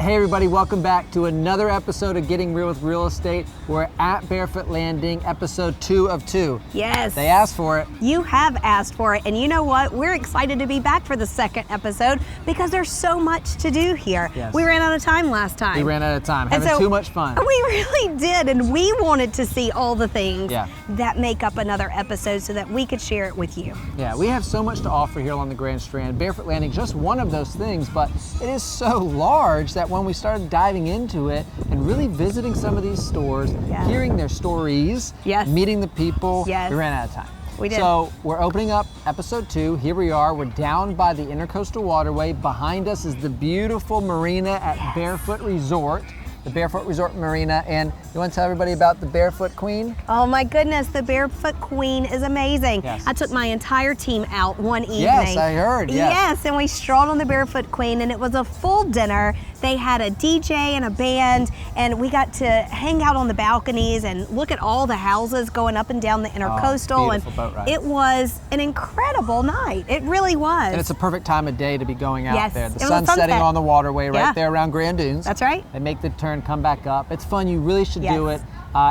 Hey everybody, welcome back to another episode of Getting Real with Real Estate. We're at Barefoot Landing, episode 2 of 2. Yes. They asked for it. You have asked for it, and you know what? We're excited to be back for the second episode because there's so much to do here. Yes. We ran out of time last time. We ran out of time, having too much fun. We really did, and we wanted to see all the things Yeah. that make up another episode so that we could share it with you. Yeah, we have so much to offer here along the Grand Strand. Barefoot Landing, just one of those things, but it is so large that when we started diving into it and really visiting some of these stores, Yeah. hearing their stories, Yes. meeting the people, Yes. we ran out of time. We did. So we're opening up episode 2. Here we are. We're down by the Intercoastal Waterway. Behind us is the beautiful marina at Barefoot Resort, the Barefoot Resort Marina. And you want to tell everybody about the Barefoot Queen? Oh my goodness, the Barefoot Queen is amazing. Yes. I took my entire team out one evening. Yes, I heard, yes. Yes, and we strolled on the Barefoot Queen, and it was a full dinner. They had a DJ and a band, and we got to hang out on the balconies and look at all the houses going up and down the Intercoastal. beautiful boat ride. It was an incredible night. It really was. And it's a perfect time of day to be going out Yes, there. it The was a sun's setting sunset. on the waterway right Yeah. there around Grand Dunes. That's right. They make the turn, come back up. It's fun. You really should do Yes. it.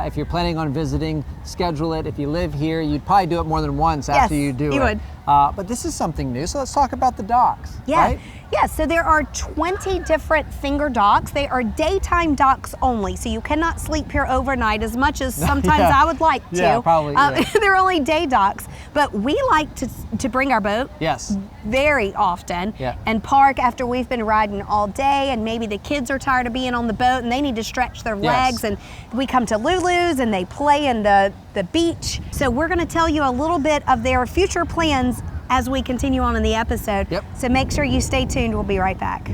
If you're planning on visiting, schedule it. If you live here, you'd probably do it more than once after you do it. you would. But this is something new, so let's talk about the docks. Yeah. Right? Yeah, so there are 20 different finger docks. They are daytime docks only, so you cannot sleep here overnight as much as sometimes Yeah. I would like to. Yeah, probably, yeah. They're only day docks, but we like to bring our boat Yes. very often Yeah. and park after we've been riding all day, and maybe the kids are tired of being on the boat and they need to stretch their Yes. legs, and we come to Lulu's and they play in the beach. So we're going to tell you a little bit of their future plans as we continue on in the episode. Yep. So make sure you stay tuned. We'll be right back.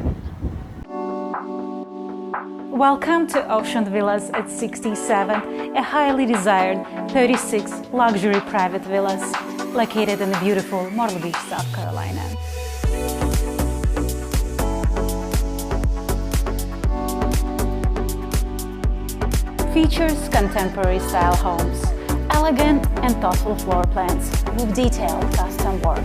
Welcome to Ocean Villas at 67, a highly desired 36 luxury private villas located in the beautiful Myrtle Beach, South Carolina. Features contemporary style homes, elegant and thoughtful floor plans with detailed custom work.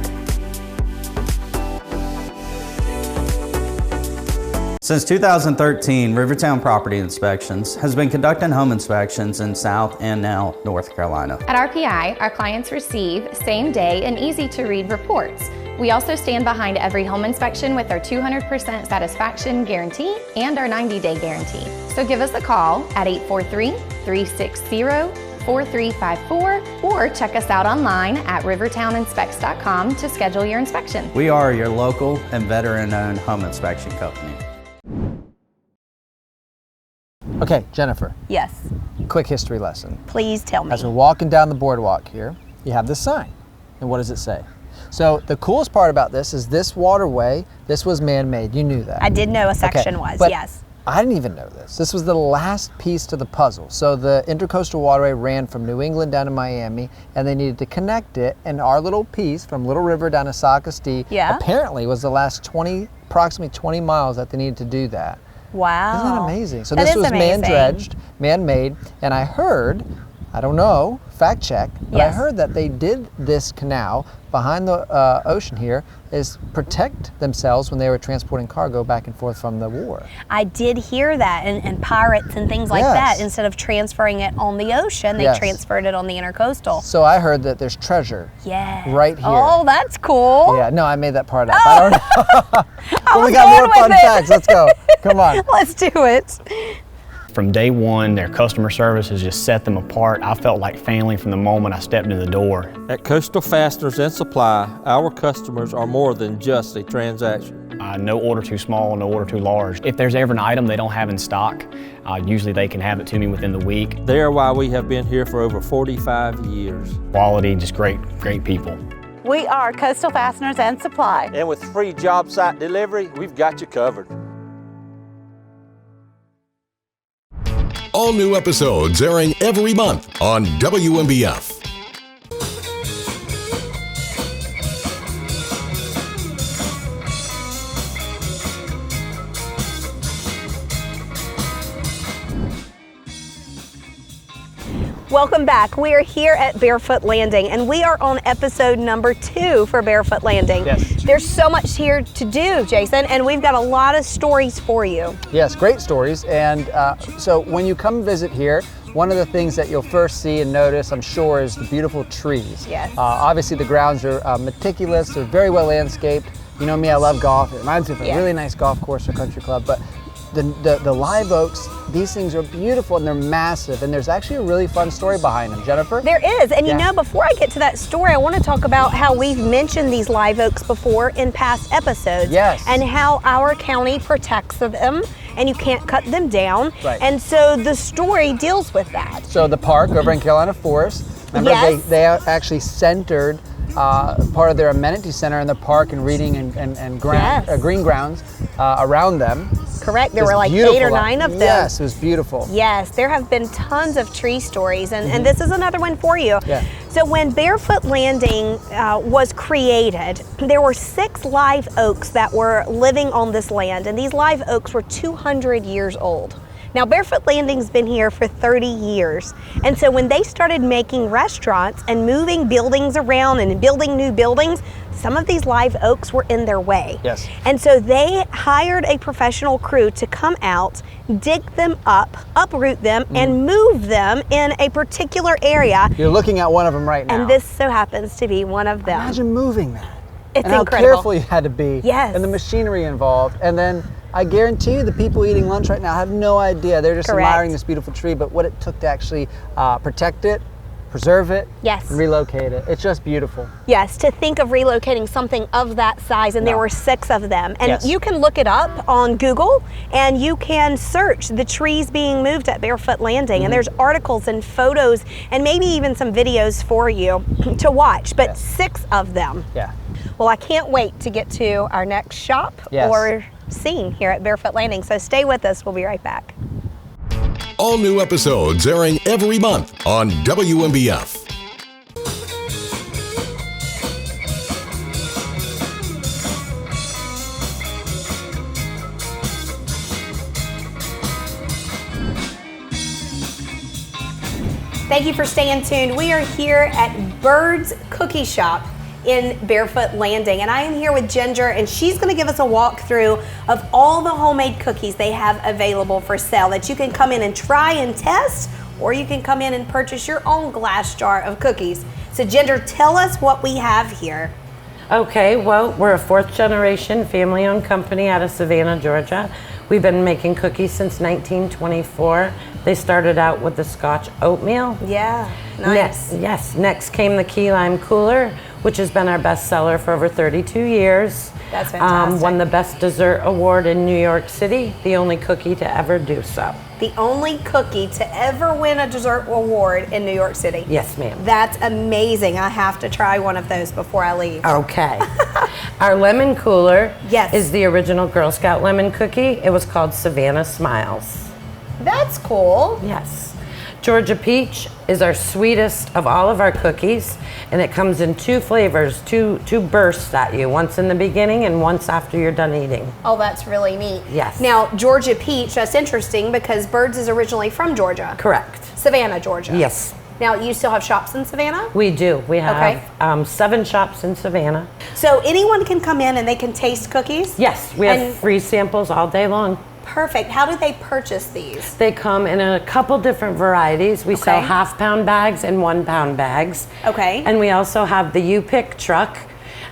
Since 2013, Rivertown Property Inspections has been conducting home inspections in South and now North Carolina. At RPI, our clients receive same-day and easy-to-read reports. We also stand behind every home inspection with our 200% satisfaction guarantee and our 90-day guarantee. So give us a call at 843-360-4354 or check us out online at rivertowninspects.com to schedule your inspection. We are your local and veteran-owned home inspection company. Okay, Jennifer, Yes, quick history lesson. please tell me. As we're walking down the boardwalk here, you have this sign. And what does it say? So the coolest part about this is this waterway, this was man-made. You knew that. I did know a section Okay, was, but yes. I didn't even know this. This was the last piece to the puzzle. So the Intercoastal Waterway ran from New England down to Miami, and they needed to connect it, and our little piece from Little River down to Socastee Yeah. apparently was the last approximately 20 miles that they needed to do that. Wow. Isn't that amazing? So That this is was amazing. man-dredged, man-made, and I heard, I don't know, fact check, but I Yes. heard that they did this canal behind the ocean here is protect themselves when they were transporting cargo back and forth from the war. I did hear that, and pirates and things like Yes. that, instead of transferring it on the ocean, they Yes. transferred it on the Intercoastal. So I heard that there's treasure Yeah. right here. Oh, that's cool. Yeah, no, I made that part up. I don't know. But we was got going more fun with it. facts. Let's go. Come on. Let's do it. From day one, their customer service has just set them apart. I felt like family from the moment I stepped in the door. At Coastal Fasteners and Supply, our customers are more than just a transaction. No order too small, no order too large. If there's ever an item they don't have in stock, usually they can have it to me within the week. They are why we have been here for over 45 years. Quality, just great people. We are Coastal Fasteners and Supply. And with free job site delivery, we've got you covered. All new episodes airing every month on WMBF. Welcome back. We are here at Barefoot Landing, and we are on episode number 2 for Barefoot Landing. Yes. There's so much here to do, Jason, and we've got a lot of stories for you. Yes, great stories. And so when you come visit here, one of the things that you'll first see and notice, I'm sure, is the beautiful trees. Yes. Obviously, the grounds are meticulous. They're very well landscaped. You know me, I love golf. It reminds me of a really nice golf course or country club. But the live oaks, these things are beautiful and they're massive, and there's actually a really fun story behind them. Jennifer? There is, and you know, before I get to that story, I want to talk about how we've mentioned these live oaks before in past episodes. Yes. And how our county protects them, and you can't cut them down. Right. And so the story deals with that. So the park over in Carolina Forest, remember they actually centered part of their amenity center in the park and reading and green grounds around them. Correct. There were like 8 or 9 of them. Yes, it was beautiful. Yes, there have been tons of tree stories, and this is another one for you. Yeah. So when Barefoot Landing was created, there were 6 live oaks that were living on this land, and these live oaks were 200 years old. Now, Barefoot Landing's been here for 30 years. And so when they started making restaurants and moving buildings around and building new buildings, some of these live oaks were in their way. Yes. And so they hired a professional crew to come out, dig them up, uproot them, and move them in a particular area. You're looking at one of them right now. And this so happens to be one of them. Imagine moving that. It's and how incredible. careful you had to be. Yes. And the machinery involved. And then I guarantee you the people eating lunch right now have no idea. They're just admiring this beautiful tree, but what it took to actually protect it, preserve it, Yes. and relocate it. It's just beautiful. Yes, to think of relocating something of that size, and there were 6 of them. And Yes. you can look it up on Google, and you can search the trees being moved at Barefoot Landing, and there's articles and photos, and maybe even some videos for you to watch, but 6 of them. Yeah. Well, I can't wait to get to our next shop or scene here at Barefoot Landing, so stay with us. We'll be right back. All new episodes airing every month on WMBF. Thank you for staying tuned. We are here at Bird's Cookie Shop in Barefoot Landing, and I am here with Ginger, and she's going to give us a walkthrough of all the homemade cookies they have available for sale that you can come in and try and test, or you can come in and purchase your own glass jar of cookies. So Ginger, tell us what we have here. Okay, well, we're a 4th generation family-owned company out of Savannah, Georgia. We've been making cookies since 1924. They started out with the Scotch oatmeal. Yeah, nice. Next came the key lime cooler, which has been our best seller for over 32 years. That's fantastic. Won the Best Dessert Award in New York City, the only cookie to ever do so. The only cookie to ever win a dessert award in New York City. Yes, ma'am. That's amazing. I have to try one of those before I leave. Okay. Our lemon cooler Yes. is the original Girl Scout lemon cookie. It was called Savannah Smiles. That's cool. Yes. Georgia Peach is our sweetest of all of our cookies, and it comes in 2 flavors, two bursts at you, once in the beginning and once after you're done eating. Oh, that's really neat. Yes. Now, Georgia Peach, that's interesting because Birds is originally from Georgia. Correct. Savannah, Georgia. Yes. Now, you still have shops in Savannah? We do. We have 7 shops in Savannah. So anyone can come in and they can taste cookies? Yes, we have free samples all day long. Perfect. How do they purchase these? They come in a couple different varieties. We sell half-pound bags and 1-pound bags. Okay. And we also have the U-Pick truck.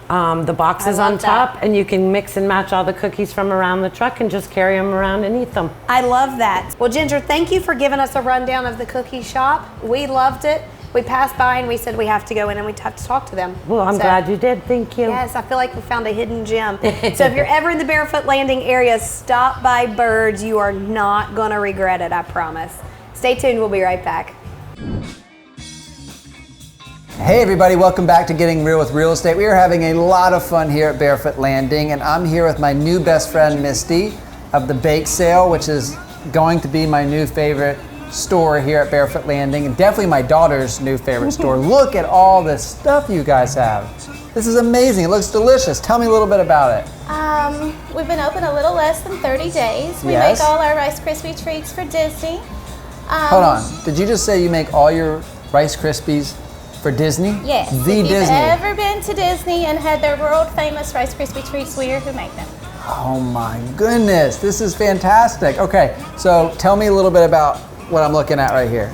The boxes on top, and you can mix and match all the cookies from around the truck and just carry them around and eat them. I love that. Well, Ginger, thank you for giving us a rundown of the cookie shop. We loved it. We passed by and we said we have to go in and we have to talk to them. Well, I'm glad you did. Thank you. Yes, I feel like we found a hidden gem. So if you're ever in the Barefoot Landing area, stop by Birds. You are not going to regret it, I promise. Stay tuned. We'll be right back. Hey everybody, welcome back to Getting Real with Real Estate. We are having a lot of fun here at Barefoot Landing, and I'm here with my new best friend Misty of the Bake Sale, which is going to be my new favorite store here at Barefoot Landing, and definitely my daughter's new favorite store. Look at all this stuff you guys have. This is amazing. It looks delicious. Tell me a little bit about it. We've been open a little less than 30 days. We make all our Rice Krispie treats for Disney. Hold on. Did you just say you make all your Rice Krispies for Disney? Yes. The if you've Disney. ever been to Disney and had their world famous Rice Krispie treats, we are who make them. Oh my goodness, this is fantastic. Okay, so tell me a little bit about what I'm looking at right here.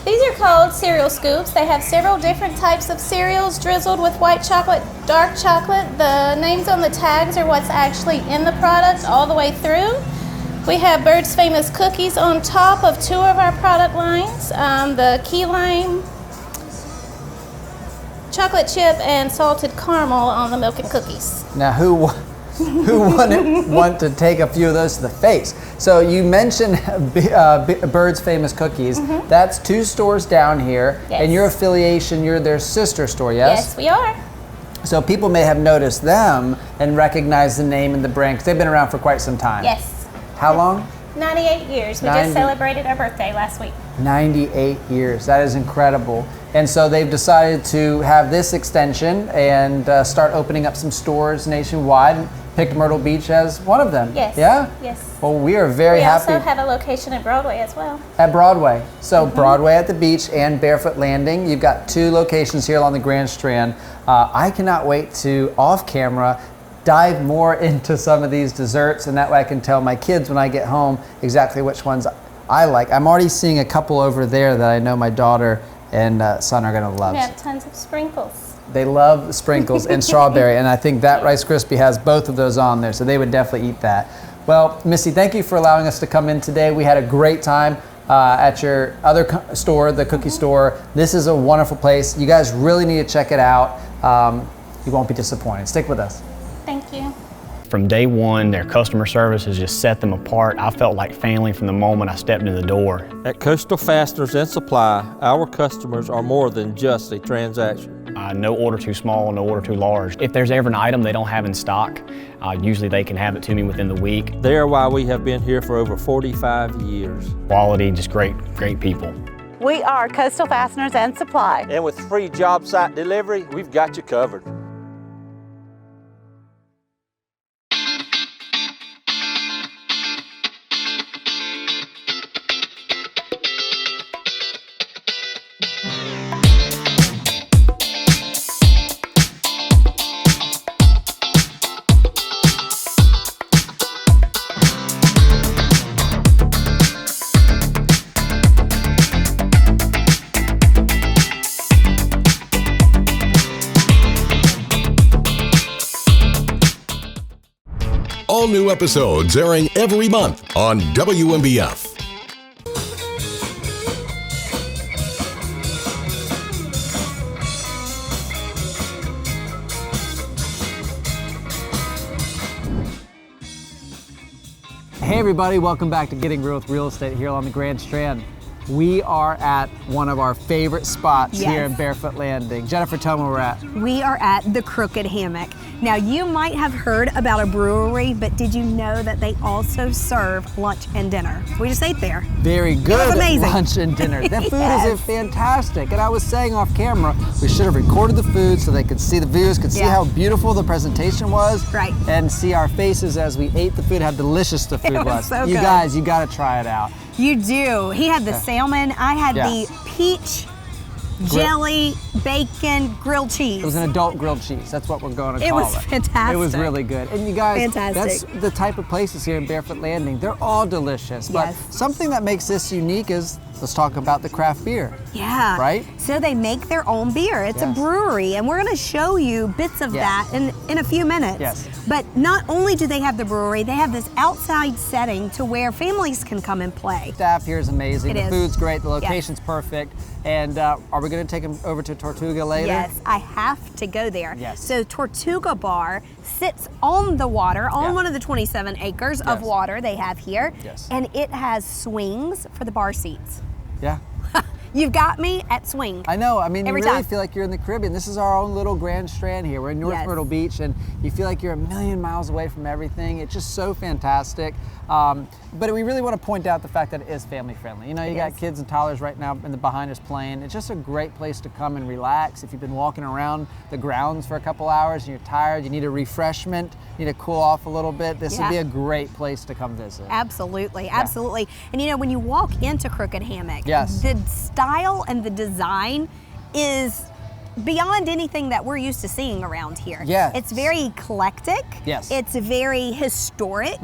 These are called cereal scoops. They have several different types of cereals drizzled with white chocolate, dark chocolate. The names on the tags are what's actually in the product all the way through. We have Bird's Famous cookies on top of two of our product lines, the key lime, chocolate chip, and salted caramel on the milk and cookies. Now who wouldn't want to take a few of those to the face? So you mentioned Bird's Famous Cookies. That's 2 stores down here, Yes. and your affiliation, you're their sister store, yes? Yes, we are. So people may have noticed them and recognize the name and the brand, because they've been around for quite some time. Yes. How long? 98 years. We 90. just celebrated our birthday last week. 98 years. That is incredible. And so they've decided to have this extension and start opening up some stores nationwide. Picked Myrtle Beach as one of them. Yes. Yeah? Yes. Well, we are very We happy. also have a location at Broadway as well. At Broadway. So Broadway at the beach and Barefoot Landing. You've got 2 locations here along the Grand Strand. I cannot wait to, off camera, dive more into some of these desserts, and that way I can tell my kids when I get home exactly which ones I like. I'm already seeing a couple over there that I know my daughter and son are gonna love. We have tons of sprinkles. They love sprinkles and strawberry, and I think that Rice Krispie has both of those on there, so they would definitely eat that. Well, Misty, thank you for allowing us to come in today. We had a great time at your other store, the cookie store. This is a wonderful place. You guys really need to check it out. You won't be disappointed. Stick with us. Thank you. From day one, their customer service has just set them apart. I felt like family from the moment I stepped in the door. At Coastal Fasteners and Supply, our customers are more than just a transaction. No order too small, no order too large. If there's ever an item they don't have in stock, usually they can have it to me within the week. They are why we have been here for over 45 years. Quality, just great people. We are Coastal Fasteners and Supply. And with free job site delivery, we've got you covered. All new episodes airing every month on WMBF. Hey everybody, welcome back to Getting Real with Real Estate here on the Grand Strand. We are at one of our favorite spots here in Barefoot Landing. Jennifer, tell me where we're at. We are at the Crooked Hammock. Now, you might have heard about a brewery, but did you know that they also serve lunch and dinner? We just ate there. Very good amazing. lunch and dinner. That food Yes. is fantastic. And I was saying off camera, we should have recorded the food so they could see the viewers, could see Yeah. how beautiful the presentation was. Right. And see our faces as we ate the food, how delicious the food It was so You good. guys, you gotta try it out. You do. He had the salmon. I had the peach, jelly, bacon, grilled cheese. It was an adult grilled cheese. That's what we're going to It call it. was fantastic. It was really good. And you guys, Fantastic. that's the type of places here in Barefoot Landing. They're all delicious. But Yes. something that makes this unique is, let's talk about the craft beer. Yeah. Right? So they make their own beer. It's a Yes. brewery, and we're going to show you bits of that in a few minutes. Yes. But not only do they have the brewery, they have this outside setting to where families can come and play. Staff here is amazing. It The is. food's great. The location's perfect. And are we going to take them over to Tortuga later? Yes, I have to go there. Yes. So Tortuga Bar sits on the water, on Yeah. one of the 27 acres of Yes. water they have here. Yes. And it has swings for the bar seats. Yeah. You've got me at swing. I know. I mean, Every you really time. feel like you're in the Caribbean. This is our own little Grand Strand here. We're in North Yes. Myrtle Beach, and you feel like you're a million miles away from everything. It's just so fantastic. But we really want to point out the fact that it is family friendly. You know, you got kids and toddlers right now in the behind us playing. It's just a great place to come and relax. If you've been walking around the grounds for a couple hours and you're tired, you need a refreshment, you need to cool off a little bit, this would be a great place to come visit. Absolutely, absolutely. And you know, when you walk into Crooked Hammock, Yes. the style style and the design is beyond anything that we're used to seeing around here. Yeah. It's very eclectic. Yes. It's very historic.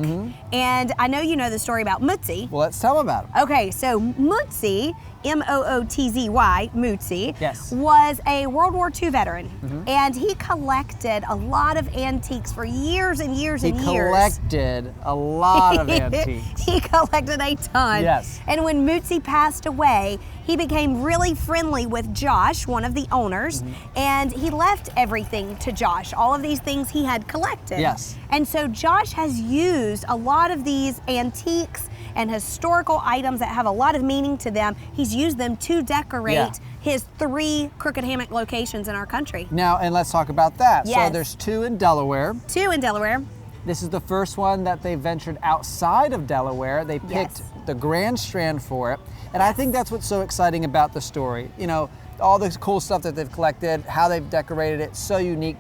And I know you know the story about Mootzy. Well, let's tell them about them. Okay, so Mootzy, M-O-O-T-Z-Y, Mootzy, Yes. was a World War II veteran. And he collected a lot of antiques for years and years and years. He collected a lot of antiques. He collected a ton. Yes. And when Mootzy passed away, he became really friendly with Josh, one of the owners, and he left everything to Josh, all of these things he had collected. Yes. And so Josh has used a lot of these antiques and historical items that have a lot of meaning to them. He's used them to decorate his 3 Crooked Hammock locations in our country. Now, and let's talk about that. Yes. So there's 2 in Delaware. 2 in Delaware. This is the first one that they ventured outside of Delaware. They picked the Grand Strand for it. And I think that's what's so exciting about the story. You know, all the cool stuff that they've collected, how they've decorated it, so unique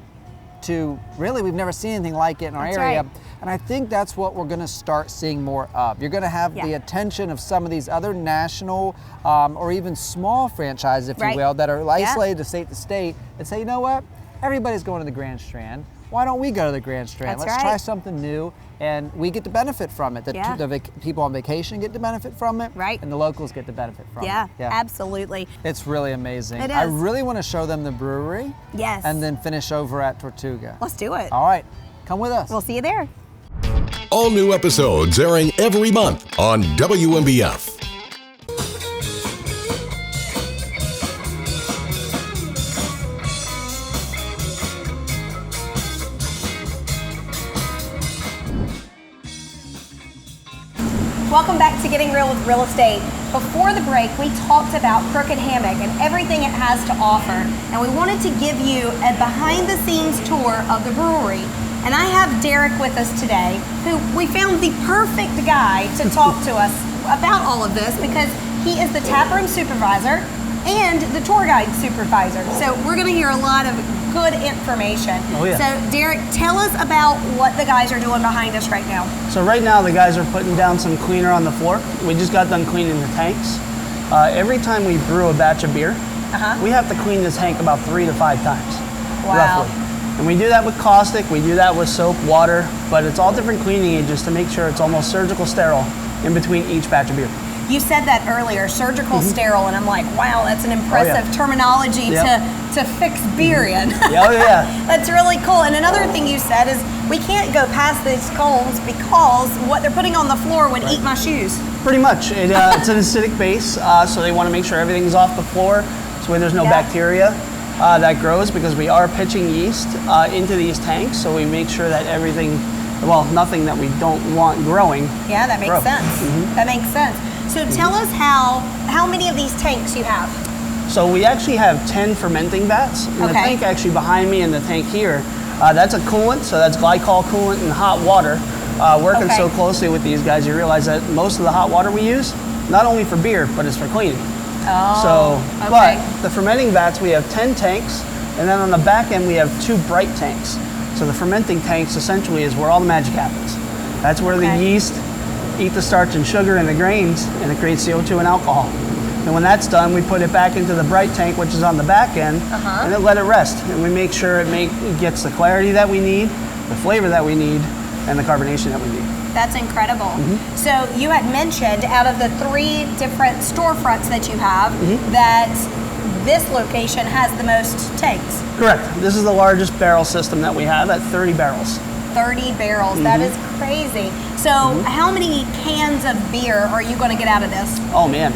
to, really, we've never seen anything like it in our area. Right. And I think that's what we're gonna start seeing more of. You're gonna have the attention of some of these other national or even small franchises, if you will, that are isolated to state and say, you know what? Everybody's going to the Grand Strand. Why don't we go to the Grand Strand? That's Let's try something new, and we get to benefit from it. The people on vacation get to benefit from it, and the locals get to benefit from it. Yeah, absolutely. It's really amazing. It is. I really want to show them the brewery. Yes. And then finish over at Tortuga. Let's do it. All right, come with us. We'll see you there. All new episodes airing every month on WMBF. Welcome back to Getting Real with Real Estate. Before the break, we talked about Crooked Hammock and everything it has to offer. And we wanted to give you a behind-the-scenes tour of the brewery. And I have Derek with us today, who we found the perfect guy to talk to us about all of this because he is the taproom supervisor and the tour guide supervisor. So we're going to hear a lot of good information. Oh, yeah. So Derek, tell us about what the guys are doing behind us right now. So right now the guys are putting down some cleaner on the floor. We just got done cleaning the tanks. Every time we brew a batch of beer, we have to clean this tank about 3 to 5 times, roughly. And we do that with caustic, we do that with soap, water, but it's all different cleaning agents to make sure it's almost surgical sterile in between each batch of beer. You said that earlier, surgical sterile, and I'm like, wow, that's an impressive terminology to fix beer in. Oh yeah. That's really cool. And another thing you said is we can't go past these cones because what they're putting on the floor would eat my shoes. Pretty much. It's an acidic base, so they want to make sure everything's off the floor so there's no bacteria that grows, because we are pitching yeast into these tanks, so we make sure that everything, well, nothing that we don't want growing. Yeah, that makes sense. That makes sense. So tell us how many of these tanks you have. So we actually have 10 fermenting vats. And the tank actually behind me and the tank here, that's a coolant, so that's glycol coolant and hot water. Working so closely with these guys, you realize that most of the hot water we use, not only for beer, but it's for cleaning. But the fermenting vats, we have 10 tanks, and then on the back end we have 2 bright tanks. So the fermenting tanks essentially is where all the magic happens. That's where the yeast eat the starch and sugar and the grains, and it creates CO2 and alcohol. And when that's done, we put it back into the bright tank, which is on the back end, and then let it rest. And we make sure it gets the clarity that we need, the flavor that we need, and the carbonation that we need. That's incredible. So you had mentioned out of the 3 different storefronts that you have that this location has the most tanks. Correct. This is the largest barrel system that we have at 30 barrels. 30 barrels. That is crazy. So how many cans of beer are you going to get out of this? Oh man.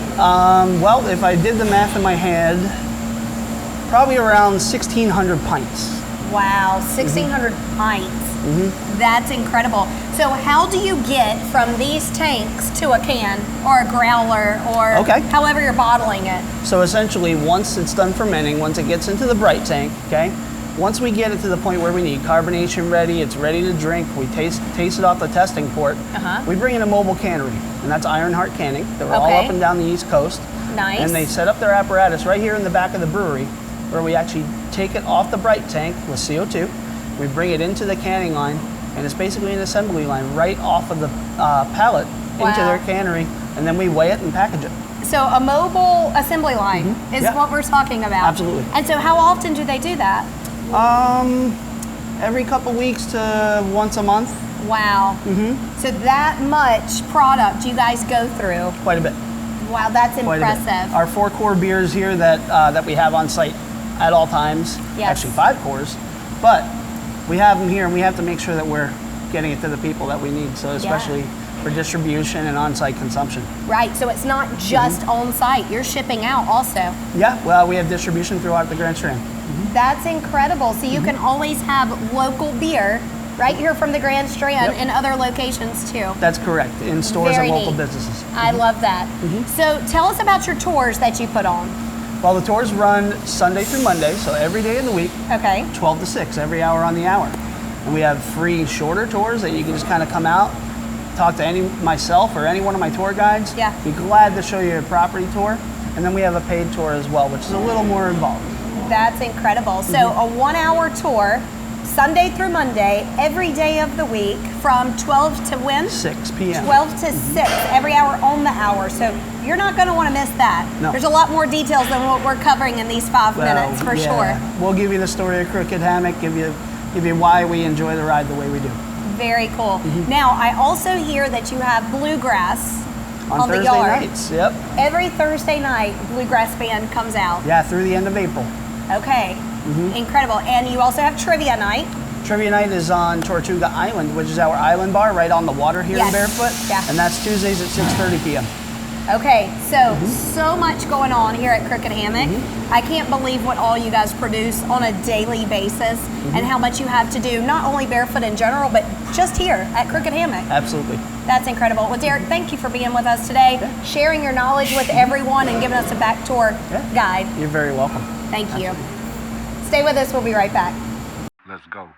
Well, if I did the math in my head, probably around 1,600 pints. Wow, 1,600 pints. That's incredible. So how do you get from these tanks to a can or a growler or however you're bottling it? So essentially, once it's done fermenting, once it gets into the bright tank, once we get it to the point where we need carbonation ready, it's ready to drink, we taste it off the testing port, we bring in a mobile cannery, and that's Ironheart Canning. They're all up and down the East Coast. Nice. And they set up their apparatus right here in the back of the brewery, where we actually take it off the bright tank with CO2, we bring it into the canning line, and it's basically an assembly line right off of the pallet into their cannery, and then we weigh it and package it. So a mobile assembly line is what we're talking about. Absolutely. And so how often do they do that? Every couple weeks to once a month. Wow. So that much product you guys go through. Quite a bit. Wow, that's impressive. Our 4 core beers here that we have on site at all times. Yes. Actually 5 cores, but we have them here and we have to make sure that we're getting it to the people that we need. So especially for distribution and on-site consumption. Right, so it's not just on site, you're shipping out also. Yeah, well, we have distribution throughout the Grand Strand. That's incredible. So you can always have local beer right here from the Grand Strand in other locations too. That's correct, in stores Very and local neat. businesses. I love that. So tell us about your tours that you put on. Well, the tours run Sunday through Monday, so every day of the week. Okay. 12 to 6, every hour on the hour. And we have free shorter tours that you can just kind of come out, talk to myself or any one of my tour guides. Yeah. Be glad to show you a property tour. And then we have a paid tour as well, which is a little more involved. That's incredible. So a 1-hour tour, Sunday through Monday, every day of the week from 12 to when? 6 p.m. 12 to 6, every hour on the hour. So you're not going to want to miss that. No. There's a lot more details than what we're covering in these 5 minutes, for sure. We'll give you the story of Crooked Hammock, give you why we enjoy the ride the way we do. Very cool. Now, I also hear that you have bluegrass on the Thursday yard. nights, yep. Every Thursday night, bluegrass band comes out. Yeah, through the end of April. Okay, incredible. And you also have trivia night. Trivia night is on Tortuga Island, which is our island bar right on the water here in Barefoot. Yeah. And that's Tuesdays at 6:30 p.m. Okay, so much going on here at Crooked Hammock. I can't believe what all you guys produce on a daily basis and how much you have to do, not only Barefoot in general, but just here at Crooked Hammock. Absolutely. That's incredible. Well, Derek, thank you for being with us today, sharing your knowledge with everyone and giving us a back tour guide. You're very welcome. Thank you. Stay with us, we'll be right back. Let's go.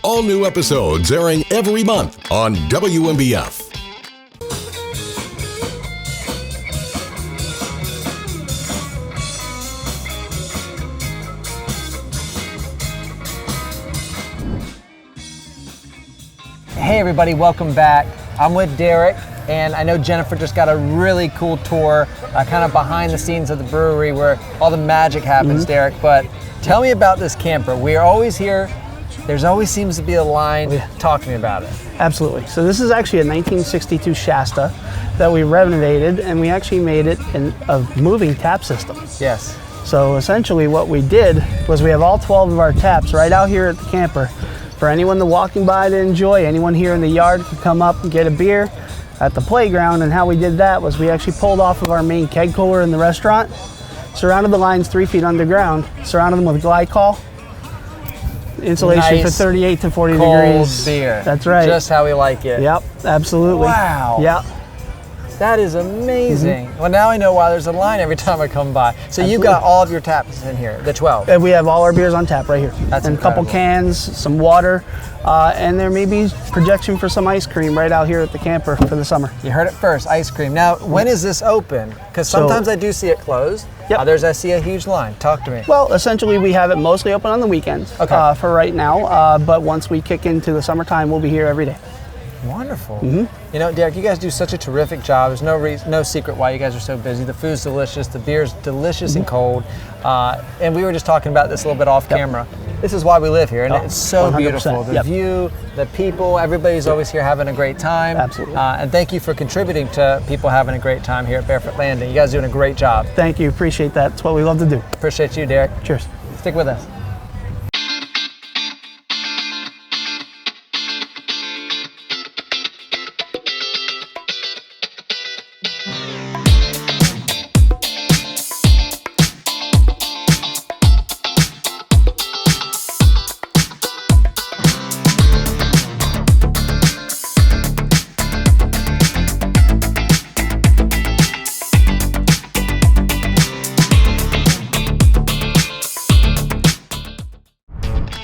All new episodes airing every month on WMBF. Hey everybody, welcome back. I'm with Derek, and I know Jennifer just got a really cool tour, kind of behind the scenes of the brewery where all the magic happens, Derek. But tell me about this camper. We are always here. There's always seems to be a line. Talk to me about it. Absolutely. So this is actually a 1962 Shasta that we renovated, and we actually made it a moving tap system. Yes. So essentially what we did was we have all 12 of our taps right out here at the camper for anyone to walking by to enjoy. Anyone here in the yard could come up and get a beer at the playground. And how we did that was we actually pulled off of our main keg cooler in the restaurant, surrounded the lines 3 feet underground, surrounded them with glycol, insulation Nice, for 38 to 40 cold degrees. beer. That's right. Just how we like it. Yep, absolutely. Wow. Yep. That is amazing. Well, now I know why there's a line every time I come by. So you've Absolutely. got all of your taps in here, the 12. And we have all our beers on tap right here. That's and a couple cans, some water, and there may be projection for some ice cream right out here at the camper for the summer. You heard it first, ice cream. Now, when is this open? Because sometimes I do see it closed. Yep. Others I see a huge line. Talk to me. Well, essentially we have it mostly open on the weekends for right now, but once we kick into the summertime, we'll be here every day. Wonderful. You know, Derek, you guys do such a terrific job. There's no secret why you guys are so busy. The food's delicious, the beer's delicious and cold. And we were just talking about this a little bit off camera. This is why we live here, and it's so 100%. beautiful. The view, the people, everybody's always here having a great time. Absolutely. And thank you for contributing to people having a great time here at Barefoot Landing. You guys are doing a great job. Thank you, appreciate that. It's what we love to do. Appreciate you, Derek. Cheers. Stick with us.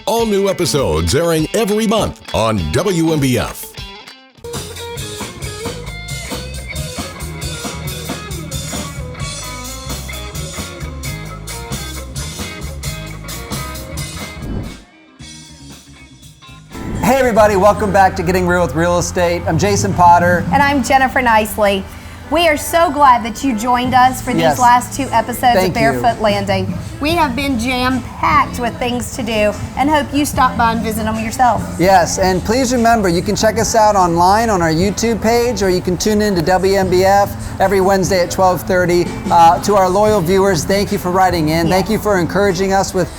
All new episodes airing every month on WMBF. Hey everybody, welcome back to Getting Real with Real Estate. I'm Jason Potter. And I'm Jennifer Nicely. We are so glad that you joined us for these last 2 episodes of Barefoot Landing. We have been jam-packed with things to do and hope you stop by and visit them yourself. Yes, and please remember, you can check us out online on our YouTube page, or you can tune in to WMBF every Wednesday at 12:30. To our loyal viewers, thank you for writing in. Thank you for encouraging us with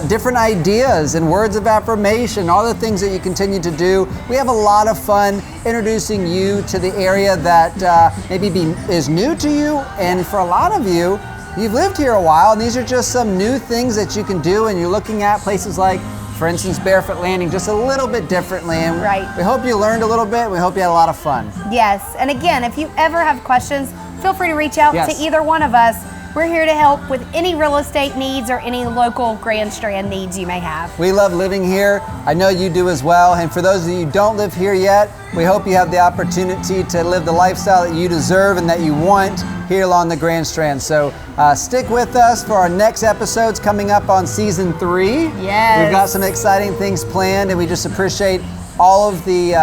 different ideas and words of affirmation, all the things that you continue to do. We have a lot of fun introducing you to the area that maybe is new to you, and for a lot of you, you've lived here a while, and these are just some new things that you can do, and you're looking at places like, for instance, Barefoot Landing just a little bit differently. And we hope you learned a little bit. We hope you had a lot of fun. Yes, and again, if you ever have questions, feel free to reach out to either one of us. We're here to help with any real estate needs or any local Grand Strand needs you may have. We love living here. I know you do as well. And for those of you who don't live here yet, we hope you have the opportunity to live the lifestyle that you deserve and that you want here along the Grand Strand. So stick with us for our next episodes coming up on season 3. Yes. We've got some exciting things planned, and we just appreciate all of the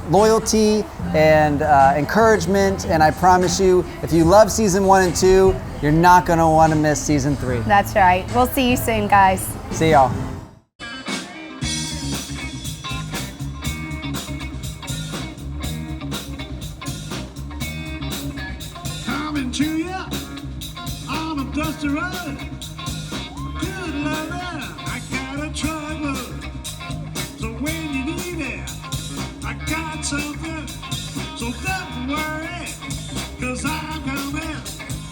loyalty and encouragement. And I promise you, if you love season 1 and 2, you're not going to want to miss season 3. That's right. We'll see you soon, guys. See y'all. Coming to you on a dusty road. Good lover, I got a trouble. So when you need it, I got something. So don't worry, 'cause I'm coming.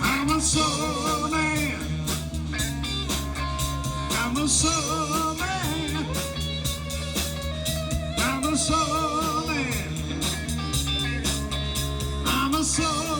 I'm a soul man. I'm a soul man. I'm a soul man. I'm a soul